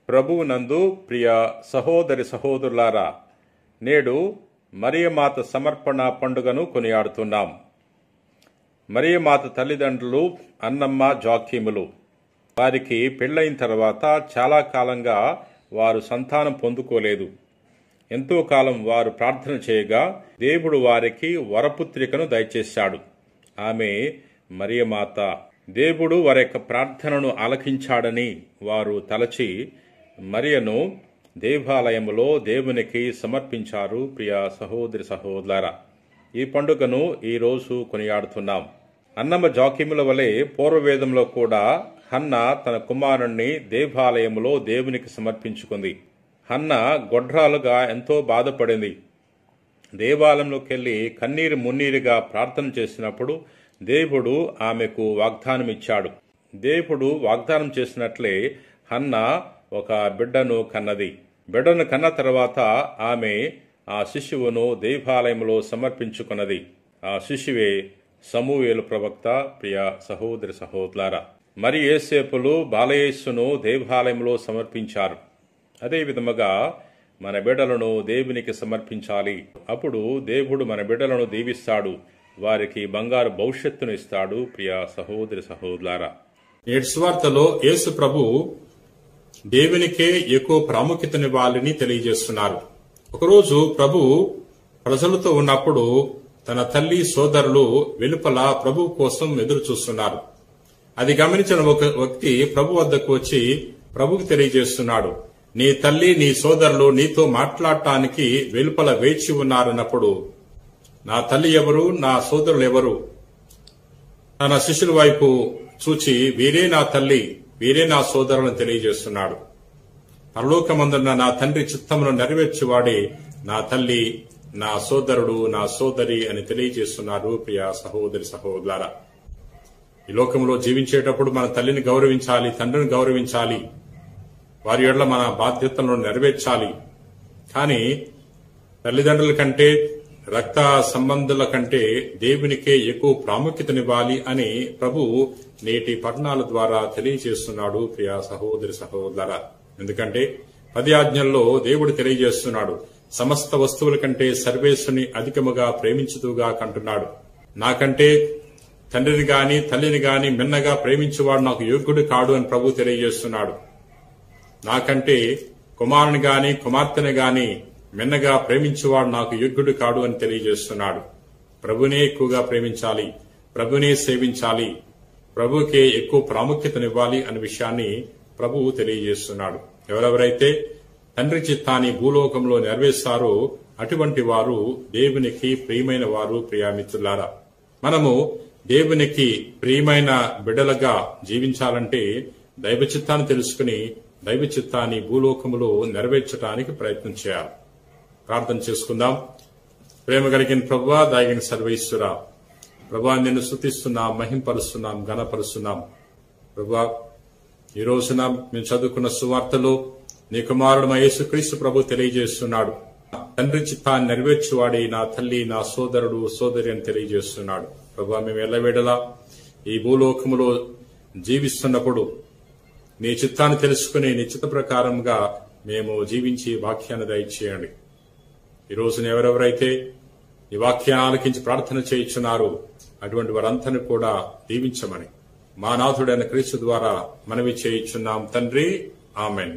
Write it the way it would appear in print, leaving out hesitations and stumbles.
ప్రభువునందు ప్రియ సహోదరి సహోదరులారా, నేడు మరియమాత సమర్పణ పండుగను కొనియాడుతున్నాం. మరియమాత తల్లిదండ్రులు అన్నమ్మ జాకీములు. వారికి పెళ్లైన తర్వాత చాలా కాలంగా వారు సంతానం పొందుకోలేదు. ఎంతో కాలం వారు ప్రార్థన చేయగా దేవుడు వారికి వరపుత్రికను దయచేశాడు. ఆమె మరియమాత. దేవుడు వారి యొక్క ప్రార్థనను ఆలకించాడని వారు తలచి మరియను దేవాలయములో దేవునికి సమర్పించారు. ప్రియ సహోదరి సహోదరులారా, ఈ పండుగను ఈరోజు కొనియాడుతున్నాం. అన్నమ్మ జాకీముల వలె పూర్వవేదంలో కూడా హన్న తన కుమారుణ్ణి దేవాలయములో దేవునికి సమర్పించుకుంది. హన్న గొడ్రాలుగా ఎంతో బాధపడింది. దేవాలయంలోకి వెళ్లి కన్నీరు మున్నీరుగా ప్రార్థన చేసినప్పుడు దేవుడు ఆమెకు వాగ్దానం ఇచ్చాడు. దేవుడు వాగ్దానం చేసినట్లే హన్న ఒక బిడ్డను కన్నది. బిడ్డను కన్న తర్వాత ఆమె ఆ శిశువును దేవాలయంలో సమర్పించుకున్నది. ఆ శిశువే సమూయేలు ప్రవక్త. ప్రియ సహోదరి సహోదరులారా, మరి యేసేపులు బాలయేసును దేవాలయంలో సమర్పించారు. అదే విధముగా మన బిడ్డలను దేవునికి సమర్పించాలి. అప్పుడు దేవుడు మన బిడ్డలను దీవిస్తాడు, వారికి బంగారు భవిష్యత్తును ఇస్తాడు. ప్రియ సహోదరి సహోదరులారా, నేటి సువార్తలో యేసు ప్రభు దేవునికే ఎక్కువ ప్రాముఖ్యతనివ్వాలని తెలియజేస్తున్నారు. ఒకరోజు ప్రభు ప్రజలతో ఉన్నప్పుడు తన తల్లి సోదరులు వెలుపల ప్రభు కోసం ఎదురు చూస్తున్నారు. అది గమనించిన ఒక వ్యక్తి ప్రభు వద్దకు వచ్చి ప్రభుకు తెలియజేస్తున్నాడు, నీ తల్లి నీ సోదరులు నీతో మాట్లాడటానికి వెలుపల వేచి ఉన్నారన్నప్పుడు నా తల్లి ఎవరు, నా సోదరులు ఎవరు? తన శిష్యుల వైపు చూచి వీరే నా తల్లి, వీరే నా సోదరులను తెలియజేస్తున్నాడు. పరలోకమందున్న నా తండ్రి చిత్తమును నెరవేర్చువాడే నా తల్లి, నా సోదరుడు, నా సోదరి అని తెలియజేస్తున్నారు. ప్రియ సహోదరి సహోదరులారా, ఈ లోకంలో జీవించేటప్పుడు మన తల్లిని గౌరవించాలి, తండ్రిని గౌరవించాలి, వారి యెడల మన బాధ్యతలను నెరవేర్చాలి. కానీ తల్లిదండ్రుల కంటే రక్త సంబంధుల కంటే దేవునికే ఎక్కువ ప్రాముఖ్యతనివ్వాలి అని ప్రభు నేటి పఠనాల ద్వారా తెలియజేస్తున్నాడు. ప్రియ సహోదరి సహోదరులారా, ఎందుకంటే 10 ఆజ్ఞల్లో దేవుడు తెలియజేస్తున్నాడు, సమస్త వస్తువుల కంటే సర్వేశ్వరుని అధికముగా ప్రేమించుదుగా కంటున్నాడు. నాకంటే తండ్రిని గాని తల్లిని గాని మిన్నగా ప్రేమించేవాడు నాకు యోగ్యుడు కాడు అని ప్రభు తెలియజేస్తున్నాడు. నాకంటే కుమారుని గాని కుమార్తెని గాని మిన్నగా ప్రేమించేవాడు నాకు యోగ్యుడు కాడు అని తెలియజేస్తున్నాడు. ప్రభునే ఎక్కువగా ప్రేమించాలి, ప్రభునే సేవించాలి, ప్రభుకే ఎక్కువ ప్రాముఖ్యతనివ్వాలి అనే విషయాన్ని ప్రభువు తెలియజేస్తున్నాడు. ఎవరెవరైతే తండ్రి చిత్తాన్ని భూలోకంలో నెరవేర్స్తారో అటువంటి వారు దేవునికి ప్రియమైన వారు. ప్రియమిత్రులారా, మనము దేవునికి ప్రియమైన బిడ్డలుగా జీవించాలంటే దైవ చిత్తాన్ని తెలుసుకుని దైవ చిత్తాన్ని భూలోకములో నెరవేర్చడానికి ప్రయత్నం చేయాలి. ప్రార్థన చేసుకుందాం. ప్రేమ కలిగిన ప్రభువా, దయగిన సర్వేశ్వర ప్రభువా, నిన్ను స్తుతిస్తున్నాం, మహింపరుస్తున్నాం, ఘనపరుస్తున్నాం. ప్రభువా, ఈ రోజున మేము చదువుకున్న సువార్తలో నీ కుమారుడు మా యేసుక్రీస్తు ప్రభు తెలియజేస్తున్నాడు, తండ్రి చిత్తాన్ని నెరవేర్చువాడే నా తల్లి, నా సోదరుడు, సోదరి అని తెలియజేస్తున్నాడు. ప్రభువా, మేము ఎల్లవేళలా ఈ భూలోకములో జీవిస్తున్నప్పుడు నీ చిత్తాన్ని తెలుసుకుని నీ చిత్త ప్రకారంగా మేము జీవించి వాక్యాన్ని దయచేయండి. ఈ రోజున ఎవరెవరైతే ఈ వాక్యాన్ని ఆలకించి ప్రార్థన చేయించున్నారో అటువంటి వారందరినీ కూడా దీవించమని మా నాథుడైన క్రీస్తు ద్వారా మనవి చేయించున్నాం తండ్రి. ఆమెన్.